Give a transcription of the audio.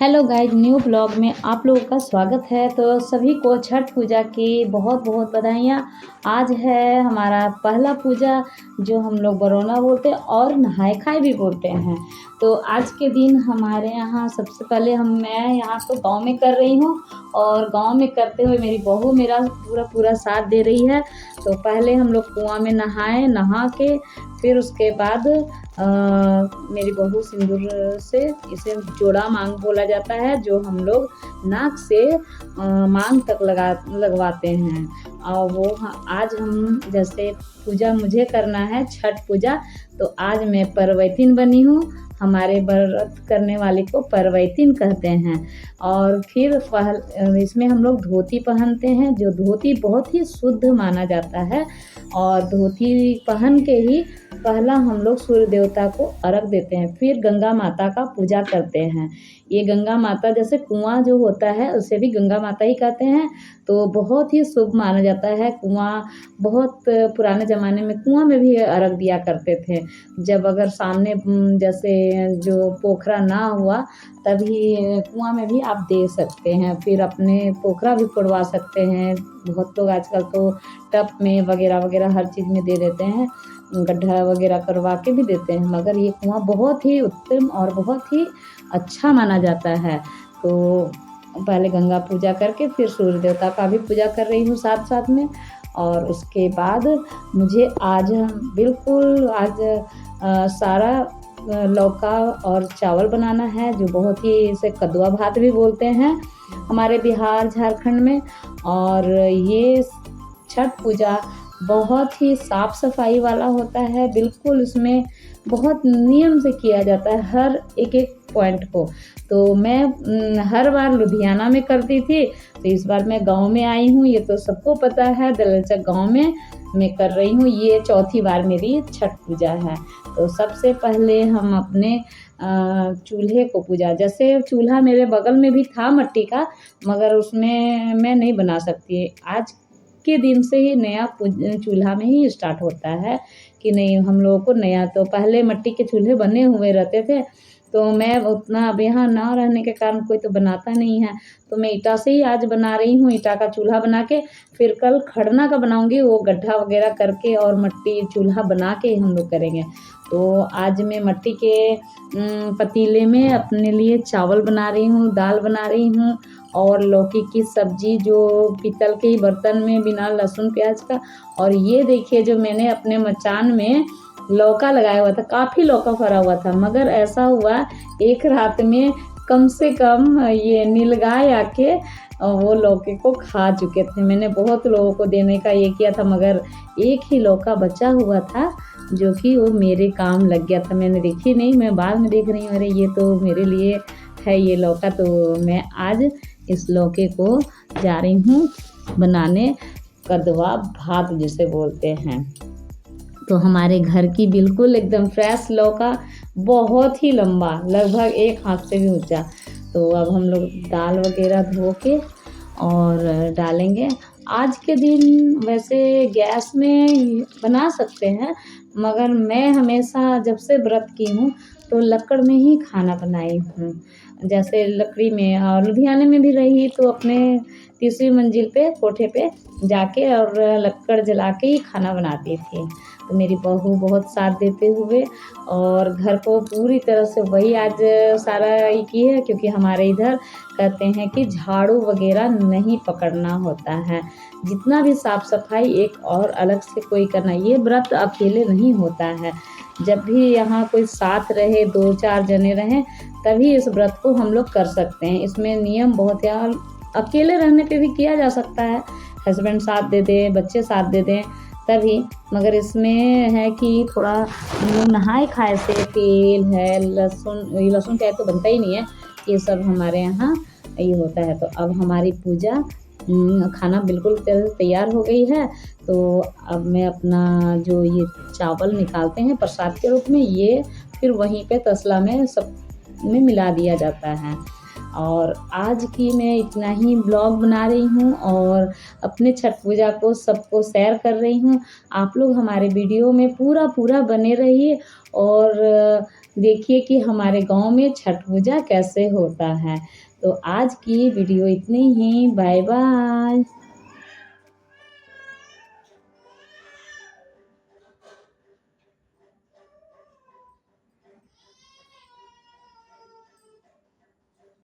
Hello guys, new blog में आप लोगों का स्वागत है। तो सभी को छठ पूजा की बहुत बहुत बधाइयाँ। आज है हमारा पहला पूजा जो हम लोग बरौना बोलते हैं और नहाय खाए भी बोलते हैं। तो आज के दिन हमारे यहाँ सबसे पहले मैं यहाँ तो गांव में कर रही हूँ और गांव में करते हुए मेरी बहू मेरा पूरा साथ दे रही है। तो पहले हम लोग कुआं में नहा के फिर उसके बाद मेरी बहू सिंदूर से इसे जोड़ा मांग बोला जाता है, जो हम लोग नाक से मांग तक लगवाते हैं। और वो आज हम जैसे पूजा मुझे करना है छठ पूजा, तो आज मैं परवैतिन बनी हूँ। हमारे व्रत करने वाले को परवैतिन कहते हैं। और फिर इसमें हम लोग धोती पहनते हैं, जो धोती बहुत ही शुद्ध माना जाता है। और धोती पहन के ही पहला हम लोग सूर्य देवता को अर्घ देते हैं, फिर गंगा माता का पूजा करते हैं। ये गंगा माता जैसे कुआं जो होता है उसे भी गंगा माता ही कहते हैं, तो बहुत ही शुभ माना जाता है। कुआं बहुत पुराने ज़माने में कुआं में भी अर्घ दिया करते थे। जब अगर सामने जैसे जो पोखरा ना हुआ तभी कुआं में भी आप दे सकते हैं, फिर अपने पोखरा भी खुदवा सकते हैं। बहुत लोग आजकल तो टब में वगैरह हर चीज़ में दे देते हैं, गड्ढा वगैरह करवा के भी देते हैं, मगर ये कुआं बहुत ही उत्तम और बहुत ही अच्छा माना जाता है। तो पहले गंगा पूजा करके फिर सूर्य देवता का भी पूजा कर रही हूँ साथ साथ में। और उसके बाद मुझे आज सारा लौका और चावल बनाना है, जो बहुत ही इसे कद्दुआ भात भी बोलते हैं हमारे बिहार झारखंड में। और ये छठ पूजा बहुत ही साफ सफाई वाला होता है, बिल्कुल इसमें बहुत नियम से किया जाता है हर एक पॉइंट को। तो मैं हर बार लुधियाना में करती थी, तो इस बार मैं गांव में आई हूँ। ये तो सबको पता है, दलचक गांव में मैं कर रही हूँ। ये चौथी बार मेरी छठ पूजा है। तो सबसे पहले हम अपने चूल्हे को पूजा, जैसे चूल्हा मेरे बगल में भी था मट्टी का, मगर उसमें मैं नहीं बना सकती। आज के दिन से ही नया चूल्हा में ही स्टार्ट होता है कि नहीं, हम लोगों को नया। तो पहले मट्टी के चूल्हे बने हुए रहते थे, तो मैं उतना अब यहाँ ना रहने के कारण कोई तो बनाता नहीं है, तो मैं ईटा से ही आज बना रही हूँ। ईटा का चूल्हा बना के फिर कल खड़ना का बनाऊंगी, वो गड्ढा वगैरह करके और मट्टी चूल्हा बना के हम लोग करेंगे। तो आज मैं मट्टी के पतीले में अपने लिए चावल बना रही हूँ, दाल बना रही हूँ और लौकी की सब्जी, जो पीतल के ही बर्तन में बिना लहसुन प्याज का। और ये देखिए, जो मैंने अपने मचान में लौका लगाया हुआ था, काफ़ी लौका फरा हुआ था, मगर ऐसा हुआ एक रात में कम से कम ये नीलगाय आके वो लौके को खा चुके थे। मैंने बहुत लोगों को देने का ये किया था, मगर एक ही लौका बचा हुआ था जो कि वो मेरे काम लग गया था। मैंने देखी नहीं, मैं बाद में देख रही हूँ, अरे ये तो मेरे लिए है ये लौका। तो मैं आज इस लौके को जा रही हूँ बनाने, कद्दुआ भात जिसे बोलते हैं। तो हमारे घर की बिल्कुल एकदम फ्रेश लौका, बहुत ही लंबा, लगभग एक हाथ से भी ऊंचा। तो अब हम लोग दाल वगैरह धो के और डालेंगे। आज के दिन वैसे गैस में बना सकते हैं, मगर मैं हमेशा जब से व्रत की हूँ तो लकड़ में ही खाना बनाई हूँ। जैसे लकड़ी में, और लुधियाने में भी रही तो अपने तीसरी मंजिल पे कोठे पे जाके और लकड़ जला के ही खाना बनाती थी। तो मेरी बहू बहुत साथ देते हुए और घर को पूरी तरह से वही आज सारा ये की है, क्योंकि हमारे इधर कहते हैं कि झाड़ू वगैरह नहीं पकड़ना होता है। जितना भी साफ सफाई एक और अलग से कोई करना, ये व्रत अकेले नहीं होता है। जब भी यहाँ कोई साथ रहे, 2-4 जने रहें, तभी इस व्रत को हम लोग कर सकते हैं। इसमें नियम बहुत है, अकेले रहने पे भी किया जा सकता है, हस्बैंड साथ दे दें, बच्चे साथ दे दें तभी। मगर इसमें है कि थोड़ा नहाए खाए से तेल है, लहसुन प्याज तो बनता ही नहीं है, ये सब हमारे यहाँ ये होता है। तो अब हमारी पूजा खाना बिल्कुल तैयार हो गई है। तो अब मैं अपना जो ये चावल निकालते हैं प्रसाद के रूप में, ये फिर वहीं पे तसला में सब में मिला दिया जाता है। और आज की मैं इतना ही ब्लॉग बना रही हूँ और अपने छठ पूजा को सबको शेयर कर रही हूँ। आप लोग हमारे वीडियो में पूरा बने रहिए और देखिए कि हमारे गाँव में छठ पूजा कैसे होता है। तो आज की वीडियो इतनी ही, बाय बाय।